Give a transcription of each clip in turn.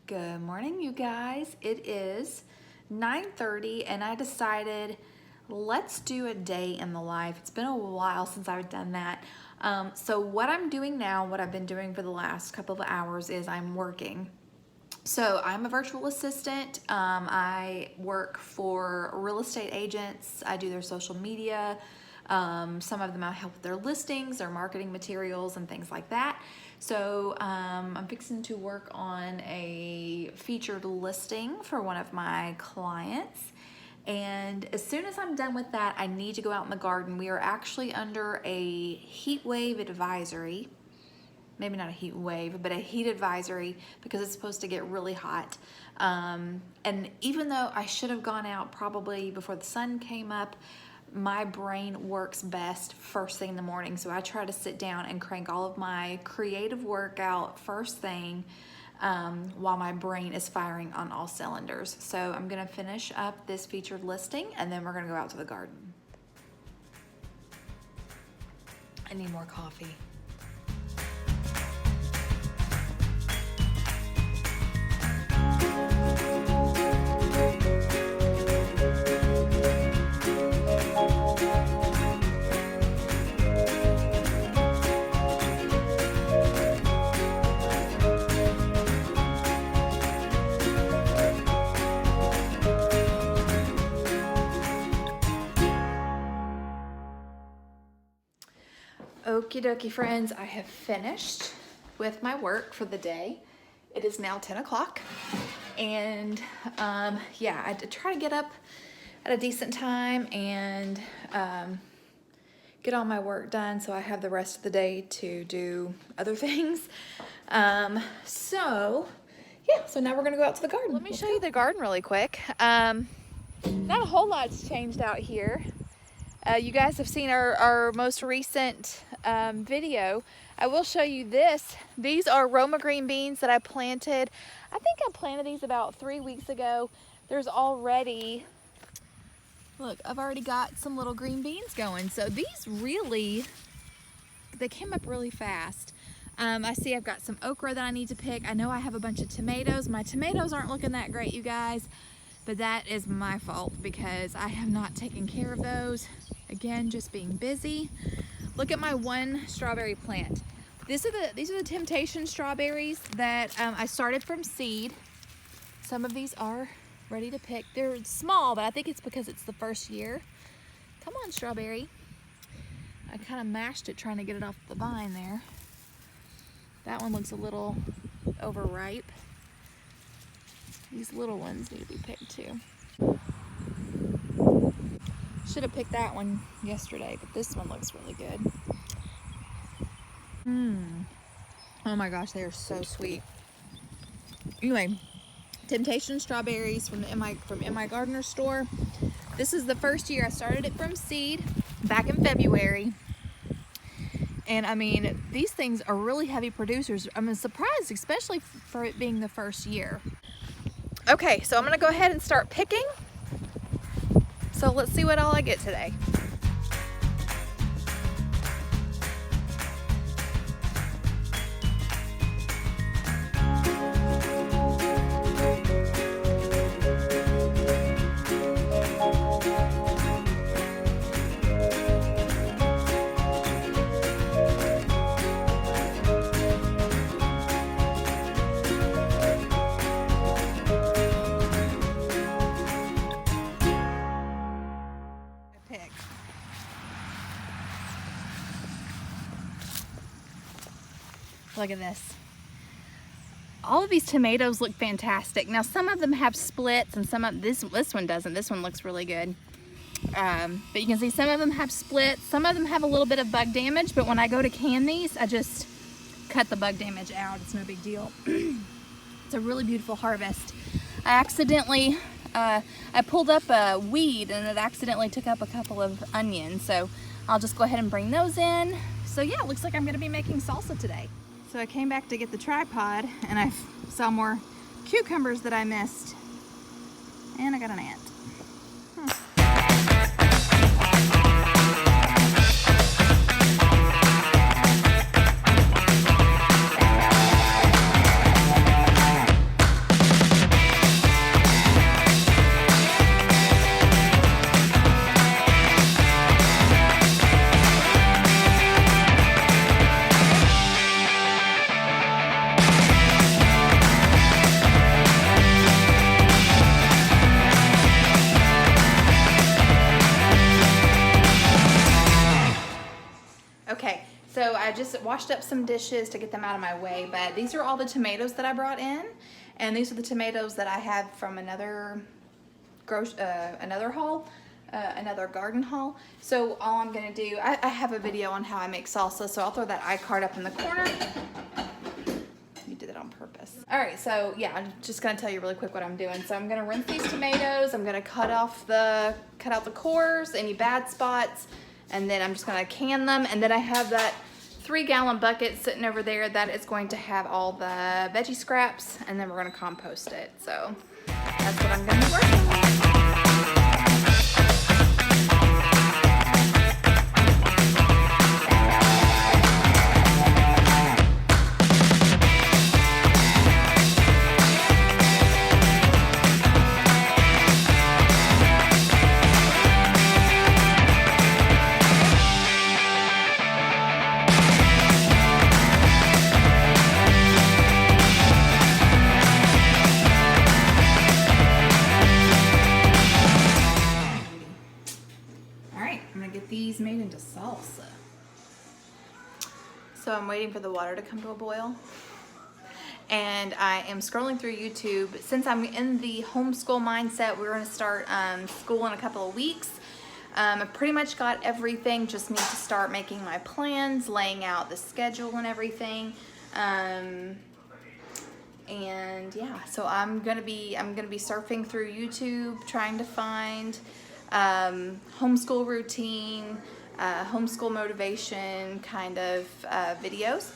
Good morning, you guys. It is 9:30 and I decided let's do a day in the life. It's been a while since I've done that. So what I'm doing now, what I've been doing for the last couple of hours is I'm working. So I'm a virtual assistant. I work for real estate agents. I do their social media. Some of them I help with their listings, their marketing materials, and things like that. So I'm fixing to work on a featured listing for one of my clients. And as soon as I'm done with that, I need to go out in the garden. We are actually under a heat wave advisory. Maybe not a heat wave, but a heat advisory because it's supposed to get really hot. And even though I should have gone out probably before the sun came up, my brain works best first thing in the morning. So I try to sit down and crank all of my creative work out first thing while my brain is firing on all cylinders. So I'm gonna finish up this featured listing and then we're gonna go out to the garden. I need more coffee. Okie dokie, friends, I have finished with my work for the day. It is now 10 o'clock and yeah, I try to get up at a decent time and get all my work done so I have the rest of the day to do other things. So now we're gonna go out to the garden. Let me show you the garden really quick. Not a whole lot's changed out here. You guys have seen our most recent video. I will show you this. These are Roma green beans that I planted. I think I planted these about 3 weeks ago. There's already, look, I've already got some little green beans going. So these really, they came up really fast. I see I've got some okra that I need to pick. I know I have a bunch of tomatoes. My tomatoes aren't looking that great, you guys, but that is my fault because I have not taken care of those. Again, just being busy. Look at my one strawberry plant. These are the Temptation strawberries that I started from seed. Some of these are ready to pick. They're small, but I think it's because it's the first year. Come on, strawberry. I kind of mashed it trying to get it off the vine there. That one looks a little overripe. These little ones need to be picked too. Should have picked that one yesterday, but this one looks really good. Oh my gosh, they are so sweet. Anyway, Temptation strawberries from my gardener store. This is the first year. I started it from seed back in February. And I mean, these things are really heavy producers. I'm surprised, especially for it being the first year. Okay, so I'm gonna go ahead and start picking. So let's see what all I get today. Look at this. All of these tomatoes look fantastic. Now some of them have splits and some of this one doesn't. This one looks really good. But you can see some of them have splits. Some of them have a little bit of bug damage, but when I go to can these, I just cut the bug damage out. It's no big deal. It's a really beautiful harvest. I accidentally, I pulled up a weed and it accidentally took up a couple of onions. So I'll just go ahead and bring those in. So yeah, it looks like I'm gonna be making salsa today. So I came back to get the tripod and I saw more cucumbers that I missed. And I got an ant. washed up some dishes to get them out of my way, but these are all the tomatoes that I brought in, and these are the tomatoes that I have from another haul, another garden haul. So all I'm gonna do, I have a video on how I make salsa, so I'll throw that iCard up in the corner. You did that on purpose. All right, so yeah, I'm just gonna tell you really quick what I'm doing. So I'm gonna rinse these tomatoes, I'm gonna cut out the cores, any bad spots, and then I'm just gonna can them, and then I have that 3-gallon bucket sitting over there that is going to have all the veggie scraps, and then we're gonna compost it. So that's what I'm gonna be working with. These made into salsa. So I'm waiting for the water to come to a boil, and I am scrolling through YouTube. Since I'm in the homeschool mindset, we're going to start school in a couple of weeks. I pretty much got everything, just need to start making my plans, laying out the schedule and everything. And yeah, so I'm gonna be surfing through YouTube, trying to find homeschool routine, homeschool motivation kind of videos.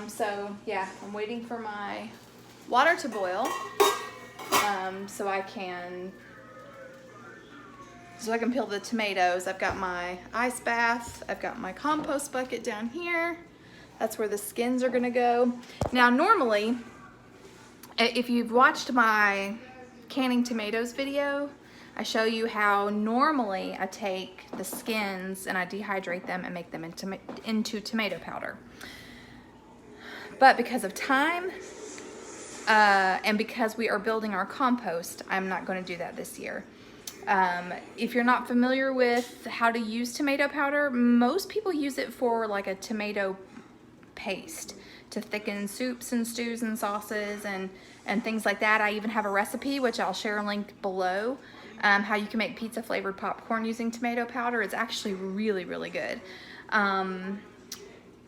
So yeah, I'm waiting for my water to boil so I can peel the tomatoes. I've got my ice bath, I've got my compost bucket down here. That's where the skins are gonna go. Now normally, if you've watched my canning tomatoes video, I show you how normally I take the skins and I dehydrate them and make them into tomato powder. But because of time and because we are building our compost, I'm not going to do that this year. If you're not familiar with how to use tomato powder, most people use it for like a tomato paste to thicken soups and stews and sauces and things like that. I even have a recipe, which I'll share a link below, how you can make pizza flavored popcorn using tomato powder. It's actually really, really good.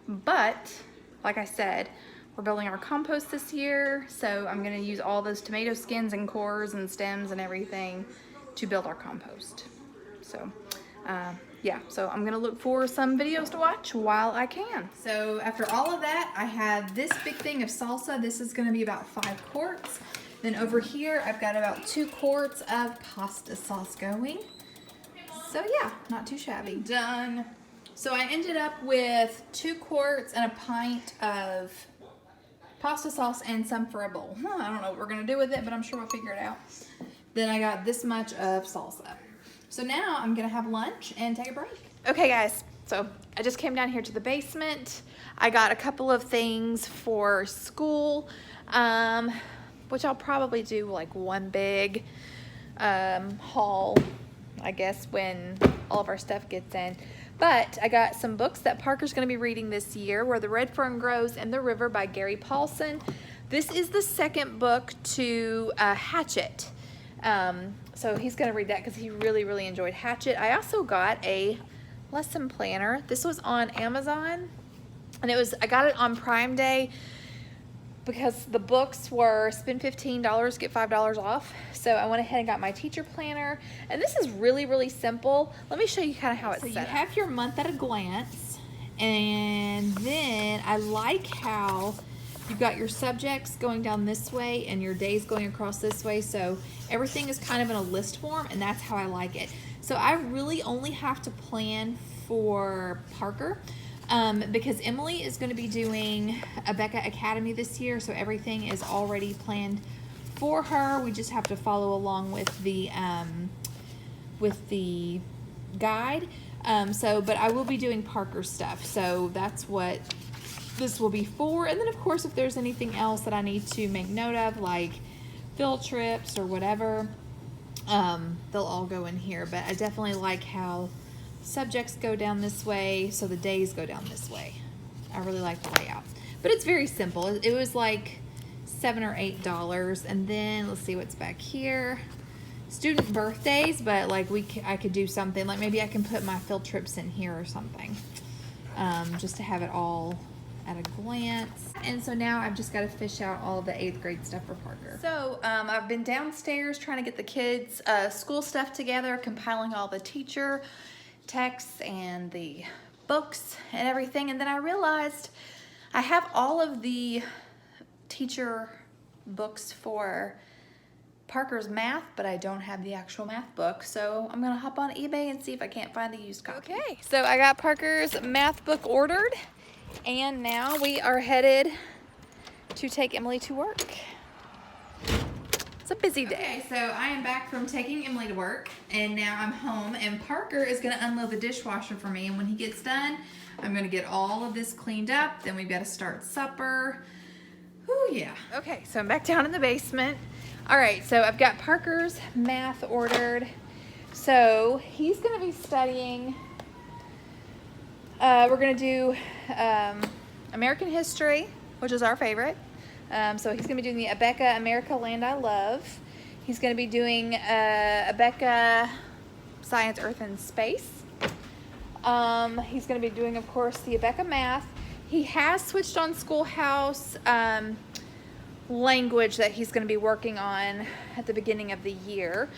But like I said, we're building our compost this year, so I'm gonna use all those tomato skins and cores and stems and everything to build our compost. So yeah, so I'm gonna look for some videos to watch while I can. So after all of that, I have this big thing of salsa. This is gonna be about 5 quarts. Then over here, I've got about 2 quarts of pasta sauce going. So yeah, not too shabby. Done. So I ended up with 2 quarts and a pint of pasta sauce and some for a bowl. I don't know what we're gonna do with it, but I'm sure we'll figure it out. Then I got this much of salsa. So now I'm gonna have lunch and take a break. Okay guys, so I just came down here to the basement. I got a couple of things for school, which I'll probably do like one big haul, I guess, when all of our stuff gets in. But I got some books that Parker's gonna be reading this year, Where the Red Fern Grows and the River by Gary Paulson. This is the second book to Hatchet. So he's gonna read that because he really, really enjoyed Hatchet. I also got a lesson planner. This was on Amazon, and I got it on Prime Day because the books were spend $15, get $5 off. So I went ahead and got my teacher planner, and this is really, really simple. Let me show you kind of how it's set up. So you have your month at a glance, and then I like how you've got your subjects going down this way and your days going across this way. So everything is kind of in a list form, and that's how I like it. So I really only have to plan for Parker because Emily is going to be doing a Becca Academy this year. So everything is already planned for her. We just have to follow along with the guide. But I will be doing Parker stuff. So that's what this will be for. And then of course, if there's anything else that I need to make note of, like field trips or whatever, they'll all go in here. But I definitely like how subjects go down this way, so the days go down this way. I really like the layout. But it's very simple. It was like $7 or $8. And then let's see what's back here. Student birthdays, but like I could do something like maybe I can put my field trips in here or something, just to have it all at a glance. And so now I've just got to fish out all the 8th grade stuff for Parker. So I've been downstairs trying to get the kids' school stuff together, compiling all the teacher texts and the books and everything. And then I realized I have all of the teacher books for Parker's math, but I don't have the actual math book. So I'm gonna hop on eBay and see if I can't find a used copy. Okay, so I got Parker's math book ordered, and now we are headed to take Emily to work. It's a busy day. Okay, so I am back from taking Emily to work, and now I'm home, and Parker is gonna unload the dishwasher for me, and when he gets done, I'm gonna get all of this cleaned up, then we've gotta start supper. Ooh, yeah. Okay, so I'm back down in the basement. All right, so I've got Parker's math ordered. So he's gonna be studying, we're gonna do American history, which is our favorite. So he's gonna be doing the Abeka America Land I Love. He's gonna be doing Abeka Science, Earth, and Space. He's gonna be doing, of course, the Abeka Math. He has switched on Schoolhouse language that he's going to be working on at the beginning of the year.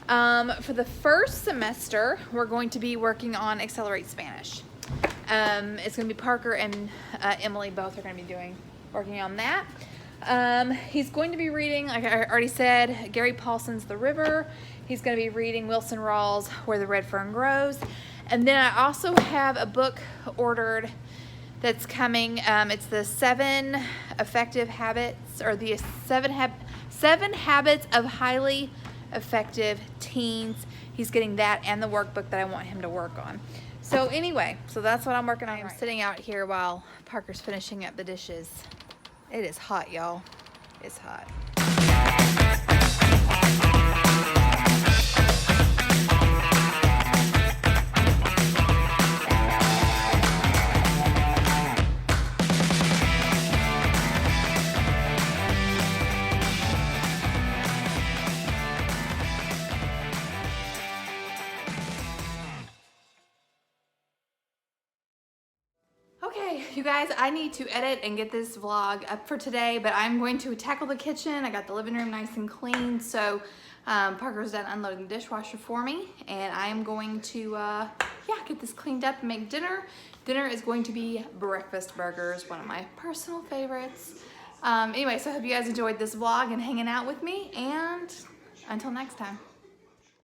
For the first semester, we're going to be working on Accelerate Spanish. It's going to be Parker and Emily both are going to be working on that. He's going to be reading, like I already said, Gary Paulson's The River. He's going to be reading Wilson Rawls' Where the Red Fern Grows. And then I also have a book ordered that's coming. It's the 7 Effective Habits, or the 7 Habits of Highly Effective Teens. He's getting that and the workbook that I want him to work on. So anyway, so that's what I'm working on. I'm sitting out here while Parker's finishing up the dishes. It is hot, y'all. It's hot. Okay, you guys, I need to edit and get this vlog up for today, but I'm going to tackle the kitchen. I got the living room nice and clean, so Parker's done unloading the dishwasher for me, and I'm going to, get this cleaned up and make dinner. Dinner is going to be breakfast burgers, one of my personal favorites. Anyway, so I hope you guys enjoyed this vlog and hanging out with me, and until next time.